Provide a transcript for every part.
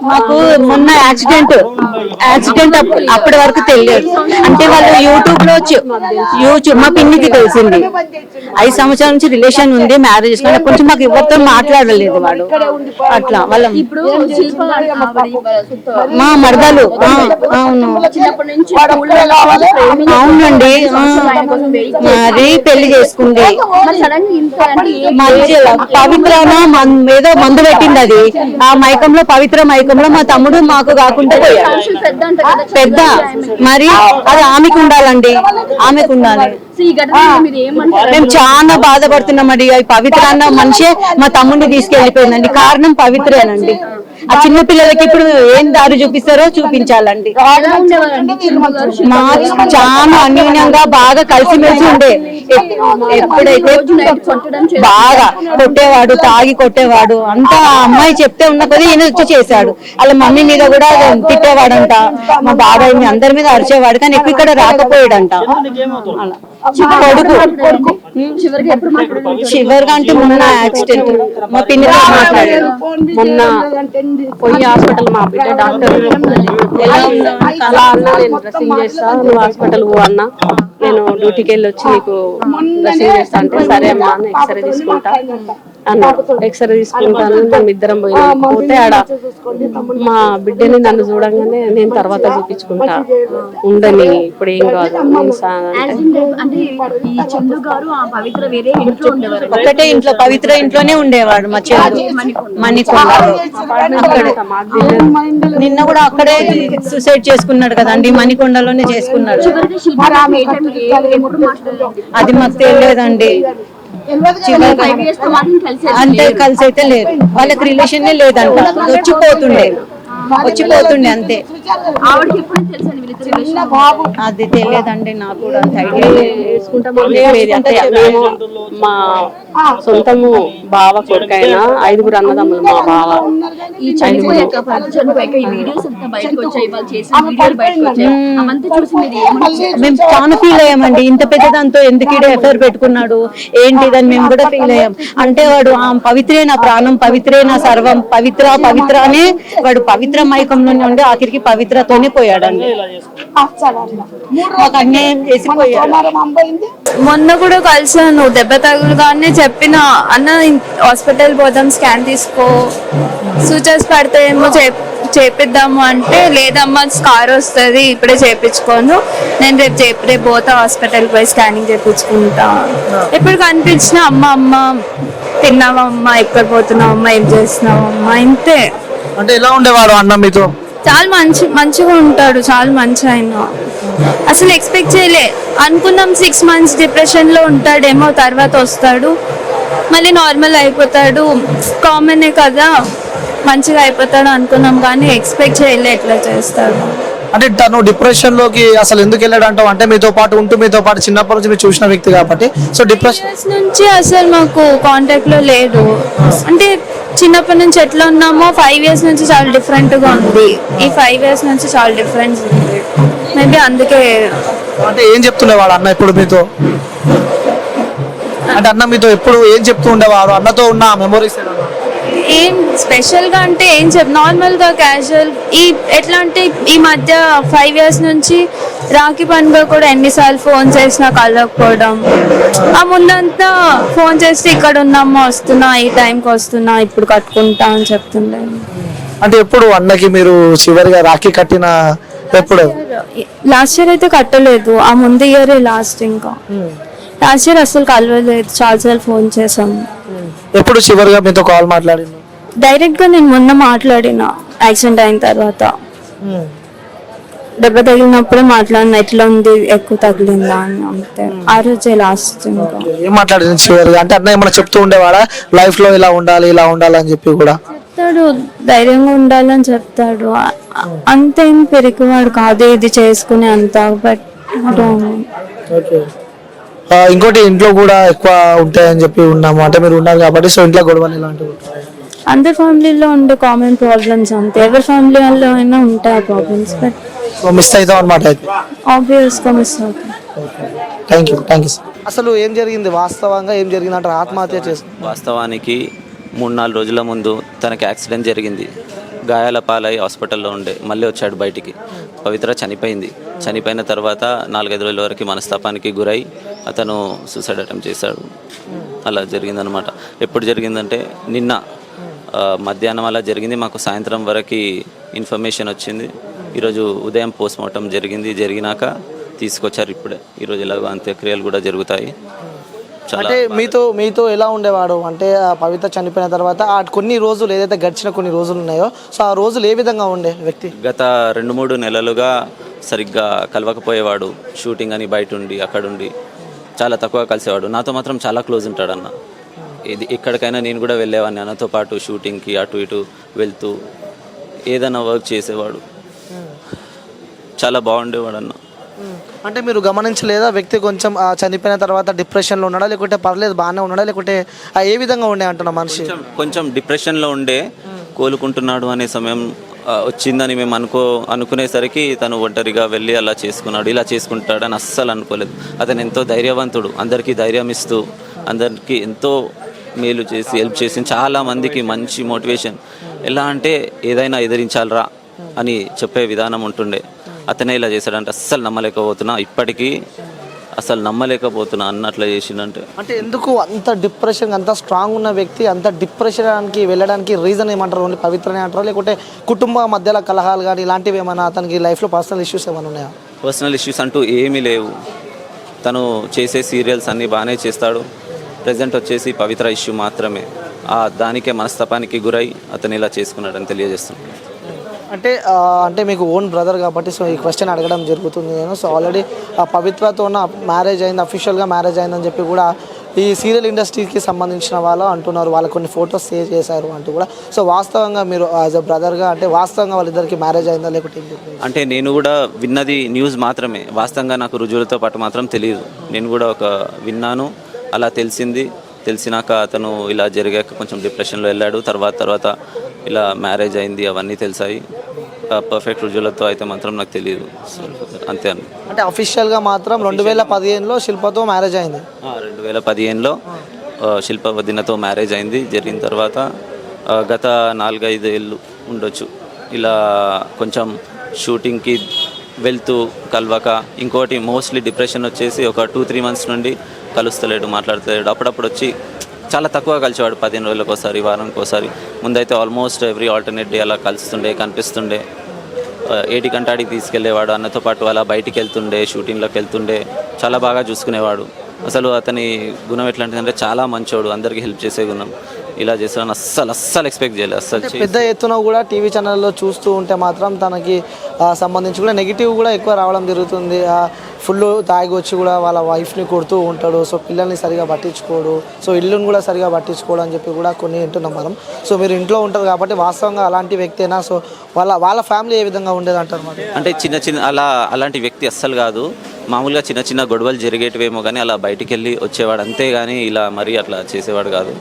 మాకు మొన్న యాక్సిడెంట్ అప్పటి వరకు తెలియదు. అంటే వాళ్ళు యూట్యూబ్ మా పిన్నికి తెలిసింది. 5 సంవత్సరాల నుంచి రిలేషన్ ఉంది, మ్యారేజ్ చేసుకుని కొంచెం మాకు ఎవరితో మాట్లాడలేదు వాడు. అట్లా వాళ్ళ మా మరదలు. అవును అవునండి, మరి పెళ్లి చేసుకుంది. పవిత్రన ఏదో మందు పెట్టింది, అది ఆ మైకంలో పవిత్ర మైకంలో మా తమ్ముడు మాకు కాకుండా పెద్ద. మరి అది ఆమెకు ఉండాలండి, ఆమెకు ఉండాలి. మేము చాలా బాధపడుతున్నామండి. పవిత్ర అన్న మనిషే మా తమ్ముడిని తీసుకెళ్లిపోయిందండి. కారణం పవిత్రేనండి. ఆ చిన్న పిల్లలకి ఇప్పుడు ఏం దారి చూపిస్తారో చూపించాలండి. మా చాలా అన్యోన్యంగా బాగా కలిసిమెలిసి ఉండే. ఎప్పుడైతే బాగా కొట్టేవాడు, తాగి కొట్టేవాడు, అంతా అమ్మాయి చెప్తే ఉన్న కొద్ది ఈయన వచ్చి చేశాడు. వాళ్ళ మమ్మీ మీద కూడా తిట్టేవాడంట, మా బాబాయ్ అందరి మీద అరిచేవాడు. కానీ ఎక్కువ ఇక్కడ రాకపోయాడంట. కొడుకు చివరిగా అంటే మొన్న యాక్సిడెంట్ మా పిన్ని మాట్లాడారు. మొన్న పోయి హాస్పిటల్ మా బిడ్డ డాక్టర్ ఎలా ఉన్నా అలా అన్నా, నేను డ్రెస్సింగ్ చేస్తా, నువ్వు హాస్పిటల్ పో అన్నా, నేను డ్యూటీకి వెళ్ళి వచ్చి నీకు డ్రెస్సింగ్ చేస్తా అంటే సరే అమ్మా అని ఎక్స్రే తీసుకుంటా అన్నాడు. ఎక్స్రే తీసుకుంటాను, మేము ఇద్దరం పోతే ఆడ మా బిడ్డని నన్ను చూడంగానే నేను తర్వాత చూపించుకుంటా ఉండని, ఇప్పుడు ఏం కాదు ఒకటే ఇంట్లో పవిత్ర ఇంట్లోనే ఉండేవాడు. మా చెల్లి మణికొండలో నిన్న కూడా అక్కడే సూసైడ్ చేసుకున్నాడు కదండి, మణికొండలోనే చేసుకున్నాడు. అది మాకు తెలియదండి. అంటే కలిసి అయితే లేదు, వాళ్ళకి రిలేషన్ లేదంట. వచ్చిపోతుండే అంతే. అది తెలియదండి నాకు కూడా. మా సొంతము బావ కొడుకైనా 5 అన్నదమ్ములు. మా బావ మేము చాలా ఫీల్ అయ్యామండి. ఇంత పెద్ద దాంతో ఎందుకు ఎఫ్ఐఆర్ పెట్టుకున్నాడు ఏంటిదని మేము కూడా ఫీల్ అయ్యాం. అంటే వాడు పవిత్రే నా ప్రాణం, పవిత్రే నా సర్వం, పవిత్ర అనే వాడు పవిత్ర మైకంలోనే ఉండి ఆఖరికి పవిత్రతోనే పోయాడండి. మాకు అన్యాయం చేసి పోయాడు. మొన్న కూడా కలిసాను, దెబ్బ తగులుగానే చెప్పిన అన్న హాస్పిటల్ పోదాం, స్కాన్ తీసుకో, సూచర్స్ పడితేమో చేపిద్దాము అంటే లేదమ్మా స్కార్ వస్తుంది, ఇప్పుడే చేపించుకోను, నేను రేపు పోతా హాస్పిటల్ పోయి స్కానింగ్ చేయించుకుంటా. ఎప్పుడు కనిపించినా అమ్మ తిన్నావమ్మా, ఎక్కడ పోతున్నావమ్మా, ఏం చేస్తున్నావమ్మా, ఇంతే. అంటే ఎలా ఉండేవాడు అన్న మీతో? చాలా మంచిగా ఉంటాడు, చాలా మంచి ఆయన. అసలు ఎక్స్పెక్ట్ చేయలే, అనుకున్నాం 6 months డిప్రెషన్ లో ఉంటాడేమో, తర్వాత వస్తాడు మళ్ళీ నార్మల్ అయిపోతాడు, కామనే కదా, మంచిగా అయిపోతాడు అనుకున్నాం. కానీ ఎక్స్పెక్ట్ చేయలే ఎట్లా చేస్తాడు. అంటే తను డిప్రెషన్ లోకి అసలు ఎందుకు వెళ్ళాడు అంటావు? అంటే మీతో పాటు చిన్నప్పటి నుంచి మీరు చూసిన వ్యక్తి కాబట్టి. సో డిప్రెషన్ నుంచి అసలు మాకు కాంటాక్ట్ లో లేదు. అంటే చిన్నప్పటి నుంచి ఎట్లా ఉన్నామో 5 years నుంచి చాలా డిఫరెంట్ గా ఉంది. ఈ 5 years నుంచి చాలా డిఫరెన్స్ ఉంది. మేబీ అందుకే. అంటే ఏం చెప్తుండేవాడు అన్న ఇప్పుడు మీతో? అంటే అన్న మీతో ఎప్పుడు ఏం చెప్తూ ఉండేవాడు? అన్నతో ఉన్న మెమోరీస్ ఏం స్పెషల్ గా అంటే ఏం నార్మల్ గా క్యాజువల్. ఎట్లా అంటే ఈ మధ్య 5 years నుంచి రాఖీ పండుగ కూడా ఎన్నిసార్లు ఫోన్ చేసినా కలవకపోవడం. ఆ ముందంతా ఫోన్ చేస్తే ఇక్కడ ఉన్నామో, వస్తున్నా, ఈ టైంకి వస్తున్నా, ఇప్పుడు కట్టుకుంటా అని చెప్తుండే. అంటే ఎప్పుడు అన్నకి మీరు చివరిగా రాఖీ కట్టిన ఎప్పుడు? లాస్ట్ ఇయర్ అయితే కట్టలేదు, ఆ ముందు ఇయర్ లాస్ట్. ఇంకా లాస్ట్ ఇయర్ అసలు కలవలేదు, చాలాసార్లు ఫోన్ చేసాము. ఎప్పుడు చివరిగా మీతో కాల్ మాట్లాడిన? డైరెక్ట్ గా నేను మొన్న మాట్లాడిన, యాక్సిడెంట్ అయిన తర్వాత దెబ్బ తగిలినప్పుడే మాట్లాడిన, ఎట్లా ఉంది, ఎక్కువ తగిలిందా అని. అంతే, ఆ రోజే లాస్ట్. ఇంకా ఏం మాట్లాడిన చివరిగా? అంటే అన్న ఏమన్నా చెప్తూ ఉండేవాడా లైఫ్ లో ఇలా ఉండాలి అని చెప్పి? కూడా చెప్తాడు, ధైర్యంగా ఉండాలని చెప్తాడు. అంతేం పెరిగివాడు కాదు ఇది చేసుకునే అంత. బట్ ఇంకోటి ఇంట్లో కూడా ఎక్కువ ఉంటాయని చెప్పి ఉన్నాము. అంటే మీరు ఉన్నారు కాబట్టి, సో ఇంట్లో గొడవలు ఇలాంటివి అందరి ఫ్యామిలీలో ఉండే కామన్ ప్రాబ్లమ్స్ అంతే, ఎవరి ఫ్యామిలీలో అయినా ఉంటాయి ప్రాబ్లమ్స్. బట్ సో మిస్ అవుతాం అనమాట అయితే. ఆబ్వియస్గా మిస్ అవుతుంది. Thank you sir. అసలు ఏం జరిగింది వాస్తవంగా, ఏం జరిగింది అంటారు? ఆత్మహత్య చేసుకున్నారు. వాస్తవానికి 3-4 రోజుల ముందు తనకి యాక్సిడెంట్ జరిగింది. గాయాల పాలై హాస్పిటల్లో ఉండే మళ్ళీ వచ్చాడు బయటికి. పవిత్ర చనిపోయింది. చనిపోయిన తర్వాత 4-5 రోజుల వరకు మనస్తాపానికి గురై అతను సూసైడ్ అటెంప్ట్ చేశాడు. అలా జరిగిందనమాట. ఎప్పుడు జరిగిందంటే నిన్న మధ్యాహ్నం అలా జరిగింది. మాకు సాయంత్రం వరకు ఇన్ఫర్మేషన్ వచ్చింది. ఈరోజు ఉదయం పోస్ట్మార్టం జరిగినాక తీసుకొచ్చారు. ఇప్పుడే ఈరోజు ఎలాగో అంత్యక్రియలు కూడా జరుగుతాయి. అంటే మీతో ఎలా ఉండేవాడు అంటే పవిత్ర చనిపోయిన తర్వాత ఆ కొన్ని రోజులు ఏదైతే గడిచిన కొన్ని రోజులు ఉన్నాయో, సో ఆ రోజులు ఏ విధంగా ఉండే వ్యక్తి? గత 2-3 నెలలుగా సరిగ్గా కలవకపోయేవాడు. షూటింగ్ అని బయట ఉండి అక్కడుండి చాలా తక్కువ కలిసేవాడు. నాతో మాత్రం చాలా క్లోజ్ ఉంటాడన్న. ఎక్కడికైనా నేను కూడా వెళ్ళేవాడిని అన్నతో పాటు. షూటింగ్కి అటు ఇటు వెళ్తూ ఏదైనా వర్క్ చేసేవాడు. చాలా బాగుండేవాడు అన్న. అంటే మీరు గమనించలేదా వ్యక్తి కొంచెం చనిపోయిన తర్వాత డిప్రెషన్లో ఉన్నాడా, లేకుంటే పర్లేదు బాగానే ఉన్నాడా, లేకుంటే ఏ విధంగా ఉండే అంటున్నా మనిషి? కొంచెం డిప్రెషన్లో ఉండే, కోలుకుంటున్నాడు అనే సమయం వచ్చిందని మేము అనుకునేసరికి తను ఒంటరిగా వెళ్ళి అలా చేసుకున్నాడు. ఇలా చేసుకుంటాడని అస్సలు అనుకోలేదు. అతను ఎంతో ధైర్యవంతుడు. అందరికీ ధైర్యం ఇస్తూ అందరికీ ఎంతో మేలు చేసి హెల్ప్ చేసి చాలా మందికి మంచి మోటివేషన్. ఎలా అంటే ఏదైనా ఎదిరించాలరా అని చెప్పే విధానం ఉంటుండే. అతనే ఇలా చేశాడంటే అస్సలు నమ్మలేకపోతున్నా. ఇప్పటికీ అసలు నమ్మలేకపోతున్నా అన్నట్లు చేసిండంటే. అంటే ఎందుకు అంత డిప్రెషన్, అంత స్ట్రాంగ్ ఉన్న వ్యక్తి అంత డిప్రెషన్కి వెళ్ళడానికి రీజన్ ఏమంటారు? ఓన్లీ పవిత్రనే అంటారా, లేకుంటే కుటుంబ మధ్యలో కలహాలు కానీ ఇలాంటివి ఏమైనా అతనికి లైఫ్లో పర్సనల్ ఇష్యూస్ ఏమైనా ఉన్నాయా? పర్సనల్ ఇష్యూస్ అంటూ ఏమీ లేవు. తను చేసే సీరియల్స్ అన్నీ బాగానే చేస్తాడు. ప్రజెంట్ వచ్చేసి పవిత్ర ఇష్యూ మాత్రమే. దానికే మనస్తాపానికి గురై అతను ఇలా చేసుకున్నాడని తెలియజేస్తున్నాడు. అంటే మీకు ఓన్ బ్రదర్ కాబట్టి సో ఈ క్వశ్చన్ అడగడం జరుగుతుంది నేను. సో ఆల్రెడీ ఆ పవిత్రతో మ్యారేజ్ అయింది, అఫీషియల్గా మ్యారేజ్ అయిందని చెప్పి కూడా ఈ సీరియల్ ఇండస్ట్రీకి సంబంధించిన వాళ్ళు అంటున్నారు. వాళ్ళు కొన్ని ఫొటోస్ సేవ్ చేశారు అంటూ కూడా. సో వాస్తవంగా మీరు యాజ్ అ బ్రదర్గా అంటే వాస్తవంగా వాళ్ళిద్దరికి మ్యారేజ్ అయిందా లేకపోతే? అంటే నేను కూడా విన్నది న్యూస్ మాత్రమే. వాస్తవంగా నాకు రుజువులతో పాటు మాత్రం తెలియదు. నేను కూడా విన్నాను, అలా తెలిసినాక అతను ఇలా జరిగాక కొంచెం డిప్రెషన్లో వెళ్ళాడు. తర్వాత ఇలా మ్యారేజ్ అయింది, అవన్నీ తెలిసాయి. పర్ఫెక్ట్ రుజువులతో అయితే మాత్రం నాకు తెలియదు. అంతే అని. అంటే అఫీషియల్గా మాత్రం 2015లో శిల్పతో మ్యారేజ్ అయింది. 2015లో శిల్ప వదినతో మ్యారేజ్ అయింది. జరిగిన తర్వాత గత 4-5 ఏళ్ళు ఉండొచ్చు ఇలా కొంచెం షూటింగ్కి వెళ్తూ కలవక. ఇంకోటి మోస్ట్లీ డిప్రెషన్ వచ్చేసి ఒక 2-3 మంత్స్ నుండి కలుస్తలేడు, మాట్లాడతలేడు. అప్పుడప్పుడు వచ్చి చాలా తక్కువ కలిసేవాడు. 15 రోజులకు ఒకసారి, వారానికి ఒకసారి. ముందైతే ఆల్మోస్ట్ ఎవ్రీ ఆల్టర్నేట్ డే అలా కనిపిస్తుండే. ఏటి కంటాడికి తీసుకెళ్లేవాడు. అన్నతో పాటు అలా బయటికి వెళ్తుండే, షూటింగ్లోకి వెళ్తుండే. చాలా బాగా చూసుకునేవాడు. అసలు అతని గుణం ఎట్లాంటిదంటే చాలా మంచోడు, అందరికీ హెల్ప్ చేసే గుణం. ఇలా చేస్తాను అస్సలు ఎక్స్పెక్ట్ చేయలేదు. అస్సలు పెద్ద ఎత్తున కూడా టీవీ ఛానల్లో చూస్తూ ఉంటే మాత్రం తనకి సంబంధించి కూడా నెగిటివ్ కూడా ఎక్కువ రావడం జరుగుతుంది. ఫుల్ తాగి వచ్చి కూడా వాళ్ళ వైఫ్ని కొడుతూ ఉంటాడు. సో పిల్లల్ని సరిగా పట్టించుకోడు, సో ఇల్లుని కూడా సరిగా పట్టించుకోడు అని చెప్పి కూడా కొన్ని వింటున్నాం మనం. సో మీరు ఇంట్లో ఉంటారు కాబట్టి వాస్తవంగా అలాంటి వ్యక్తేనా? సో వాళ్ళ ఫ్యామిలీ ఏ విధంగా ఉండేది అంటారు? అంటే చిన్న అలాంటి వ్యక్తి అస్సలు కాదు. మామూలుగా చిన్న గొడవలు జరిగేటివేమో కానీ అలా బయటికి వెళ్ళి వచ్చేవాడు అంతే. కానీ ఇలా మరీ అట్లా చేసేవాడు కాదు.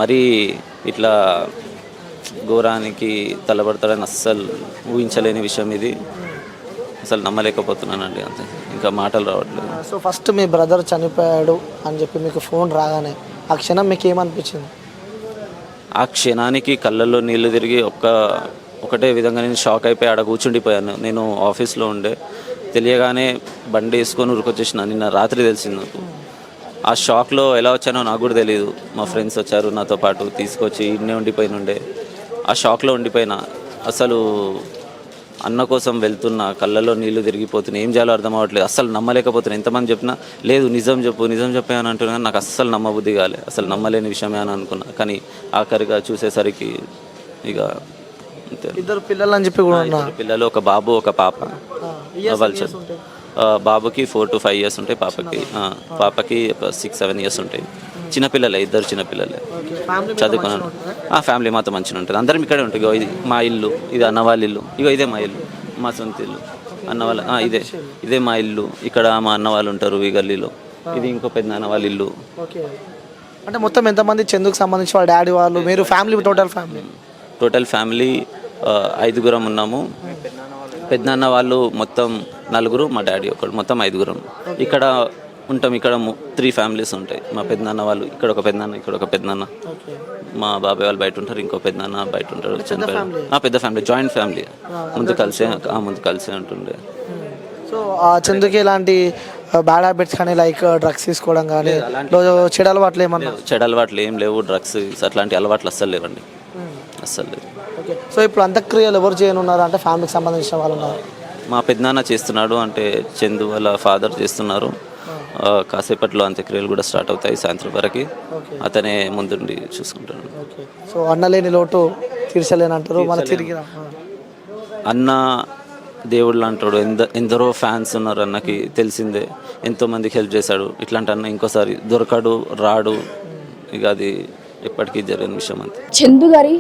మరీ ఇట్లా ఘోరానికి తలబడతాడని అస్సలు ఊహించలేని విషయం ఇది. అసలు నమ్మలేకపోతున్నానండి. అంతే, ఇంకా మాటలు రావట్లేదు. సో ఫస్ట్ మీ బ్రదర్ చనిపోయాడు అని చెప్పి మీకు ఫోన్ రాగానే ఆ క్షణం మీకు ఏమనిపించింది? ఆ క్షణానికి కళ్ళల్లో నీళ్లు తిరిగి ఒకటే విధంగా నేను షాక్ అయిపోయి ఆడ కూర్చుండిపోయాను. నేను ఆఫీస్లో ఉండే, తెలియగానే బండి వేసుకొని ఉరికొచ్చేసిన. నిన్న రాత్రి తెలిసింది నాకు. ఆ షాక్లో ఎలా వచ్చానో నాకు కూడా తెలియదు. మా ఫ్రెండ్స్ వచ్చారు నాతో పాటు, తీసుకొచ్చి ఇన్నే ఉండిపోయినుండే. ఆ షాక్లో ఉండిపోయినా. అసలు అన్న కోసం వెళ్తున్నా, కళ్ళల్లో నీళ్లు తిరిగిపోతున్నాయి. ఏం చేయాలో అర్థం అవ్వట్లేదు. అస్సలు నమ్మలేకపోతున్నాను. ఎంతమంది చెప్పినా లేదు నిజం చెప్పే అని అంటున్నా. నాకు అస్సలు నమ్మబుద్ధి కాలే. అసలు నమ్మలేని విషయమే అని అనుకున్నా. కానీ ఆఖరిగా చూసేసరికి ఇక అంతే. 2 పిల్లలు అని చెప్పి కూడా ఉన్నారు. 2 పిల్లలు, ఒక బాబు ఒక పాప. బాబుకి 4 to 5 years ఉంటాయి. పాపకి ఒక 6-7 years ఉంటాయి. చిన్నపిల్లలే, 2 చిన్నపిల్లలే. చదువుకున్నాను. ఫ్యామిలీ మాతో మంచిగా ఉంటుంది. అందరం ఇక్కడే ఉంటాయి. ఇగో ఇది మా ఇల్లు, ఇది అన్న వాళ్ళ ఇల్లు. ఇగో ఇదే మా ఇల్లు, మా సొంత ఇల్లు. అన్న వాళ్ళ ఇదే మా ఇల్లు. ఇక్కడ మా అన్న వాళ్ళు ఉంటారు ఈ గల్లీలో. ఇది ఇంకో పెద్ద అన్న వాళ్ళ ఇల్లు. అంటే మొత్తం ఎంతమంది చందుకు సంబంధించి వాళ్ళ డాడీ వాళ్ళు, మీరు ఫ్యామిలీ టోటల్ ఫ్యామిలీ 5 ఉన్నాము. పెద్దనాన్న వాళ్ళు మొత్తం 4, మా డాడీ ఒకడు, మొత్తం 5. ఇక్కడ ఉంటాం. ఇక్కడ 3 ఫ్యామిలీస్ ఉంటాయి. మా పెద్దనాన్న వాళ్ళు ఇక్కడ ఒక పెద్దనాన్న, ఇక్కడ ఒక పెద్దనాన్న, మా బాబాయ్ వాళ్ళు బయట ఉంటారు, ఇంకో పెద్దనాన్న బయట ఉంటారు. చనిపోయారు. పెద్ద ఫ్యామిలీ, జాయింట్ ఫ్యామిలీ. ముందు కలిసే ఉంటుండే. సో చందుకి ఇలాంటి బ్యాడ్ హ్యాబిట్స్ కానీ లైక్ డ్రగ్స్ తీసుకోవడం కానీ చెడు అలవాట్లు ఏమన్నా? చెడు అలవాట్లు ఏం లేవు. డ్రగ్స్ అట్లాంటి అలవాట్లు అస్సలు లేవండి, అస్సలు లేవు. ఓకే. సో ఇప్పుడు అంత్యక్రియలు ఎవరు చేయనున్నారు అంటే ఫ్యామిలీకి సంబంధించిన వాళ్ళు ఉన్నారు? మా పెద్దనాన్న చేస్తున్నాడు, అంటే చందు వాళ్ళ ఫాదర్ చేస్తున్నారు. కాసేపట్లో అంత్యక్రియలు కూడా స్టార్ట్ అవుతాయి సాయంత్రం వరకు. అతనే ముందుండి చూసుకుంటాడు. సో అన్నలేని లోటు తీర్చలేనంటారు. మన తిరిగి అన్న దేవుళ్ళు అంటాడు. ఎందరో ఫ్యాన్స్ ఉన్నారు అన్నకి, తెలిసిందే. ఎంతోమందికి హెల్ప్ చేశాడు. ఇట్లాంటి అన్న ఇంకోసారి దొరకడు, రాడు. ఇక అది ఎప్పటికీ జరిగిన విషయం అంతే. చందు గారి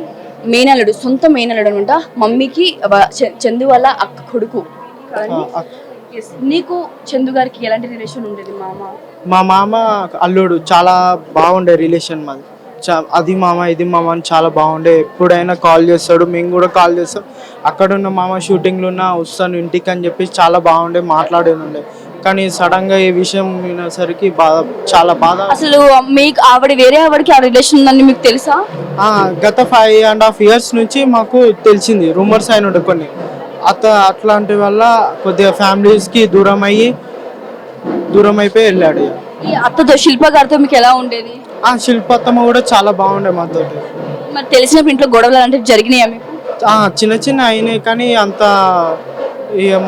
మేనల్లుడు, సొంత మేనల్లుడు అనమాట. మమ్మీకి చందు వాళ్ళ అక్క కొడుకు. నీకు చందు గారికి ఎలాంటి రిలేషన్ ఉండేది? మా మామ అల్లుడు, చాలా బాగుండే రిలేషన్ మాది. అది మామ ఇది మామ అని చాలా బాగుండే. ఎప్పుడైనా కాల్ చేస్తాడు, మేము కూడా కాల్ చేస్తాం. అక్కడున్న మామ షూటింగ్లో ఉన్నా వస్తాను ఇంటికి అని చెప్పి చాలా బాగుండే, మాట్లాడేది. కానీ సడన్ గా ఈ విషయం వినేసరికి చాలా బాధ. అసలు మీకు వేరే ఆవిడకి ఆ రిలేషన్ ఉందని మీకు తెలుసా? గత 5.5 years నుంచి మాకు తెలిసింది. రూమర్స్ అయిన ఉండే కొన్ని. అట్లాంటి వల్ల కొద్దిగా ఫ్యామిలీస్ కి దూరం అయిపోయి వెళ్ళాడు. ఈ అత్తతో, శిల్ప గారితో మీకు ఎలా ఉండేది? శిల్పత్తమ్మ కూడా చాలా బాగుండే మాతో. మరి తెలిసిన ఇంట్లో గొడవలు అలాంటివి జరిగినాయా మీకు? చిన్న అయినాయి, కానీ అంత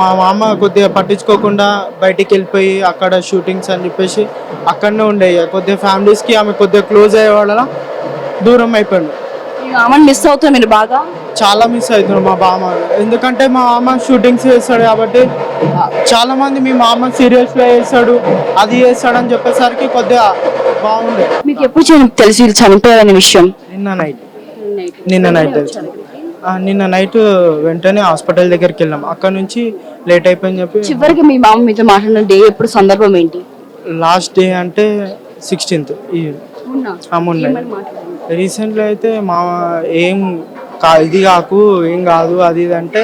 మా మామ కొద్దిగా పట్టించుకోకుండా బయటికి వెళ్ళిపోయి అక్కడ షూటింగ్స్ అని చెప్పేసి అక్కడనే ఉండే. కొద్దిగా ఫ్యామిలీస్కి ఆమె కొద్దిగా క్లోజ్ అయ్యే వాళ్ళ దూరం అయిపోయాడు. మీ మామని మిస్ అవుతారు మీరు బాగా? చాలా మిస్ అవుతున్నాం మా మామ. ఎందుకంటే మా మామ షూటింగ్స్ చేస్తాడు కాబట్టి చాలా మంది మీ మామ సీరియల్స్లో చేస్తాడు, అది చేస్తాడు అని చెప్పేసరికి కొద్దిగా బాగుండే. మీకు ఎప్పుడు తెలిసి చనిపోయారనే విషయం? నిన్న నైట్ వెంటనే హాస్పిటల్ దగ్గరికి వెళ్ళాం. అక్కడ నుంచి లేట్ అయిపోయింది చెప్పి. చివరికి మీ మామ మీతో మాట్లాడిన డే ఎప్పుడు, సందర్భం ఏంటి? లాస్ట్ డే అంటే 16th. మొన్న రీసెంట్లీ అయితే మా ఇది కాకు, ఏం కాదు అది ఇది అంటే,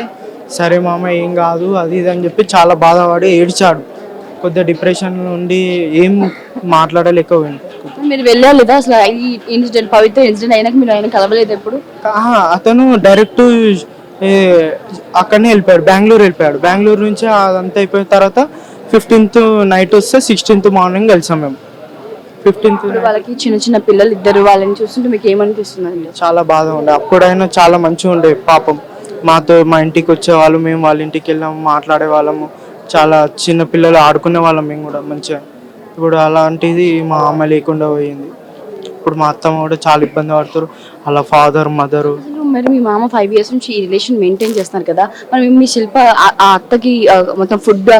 సరే మామ ఏం కాదు అది ఇది అని చెప్పి చాలా బాధపడి ఏడ్చాడు. కొద్దిగా డిప్రెషన్ నుండి ఏం మాట్లాడలేకపోయింది. మీరు వెళ్ళలేదా అసలు? ఈ ఇన్సిడెంట్, పవిత్ర ఇన్సిడెంట్ అయినాక మీరు ఆయన కలవలేదు ఎప్పుడు? అతను డైరెక్ట్ అక్కడనే వెళ్ళిపోయాడు, బెంగళూరు వెళ్ళిపోయాడు. బెంగళూరు నుంచి అదంతా అయిపోయిన తర్వాత 15th నైట్ వస్తే 16th మార్నింగ్ కలిసాం మేము. 15th వాళ్ళకి చిన్న పిల్లలు ఇద్దరు, వాళ్ళని చూస్తుంటే మీకు ఏమనిపిస్తుంది? చాలా బాధ ఉండే. అప్పుడైనా చాలా మంచిగా ఉండే పాపం. మాతో మా ఇంటికి వచ్చేవాళ్ళు, మేము వాళ్ళ ఇంటికి వెళ్ళాము, మాట్లాడే వాళ్ళము. చాలా చిన్న పిల్లలు ఆడుకునే వాళ్ళం మేము కూడా మంచిగా. ఇప్పుడు అలాంటిది మా అమ్మ లేకుండా పోయింది. ఇప్పుడు మా అత్తమ్మ కూడా చాలా ఇబ్బంది పడుతారు, అలా ఫాదర్ మదరు. మరి మీ మామ 5 years నుంచి ఈ రిలేషన్ మెయింటైన్ చేస్తున్నారు కదా, మరి మీ శిల్ప ఆ అత్తకి మొత్తం ఫుడ్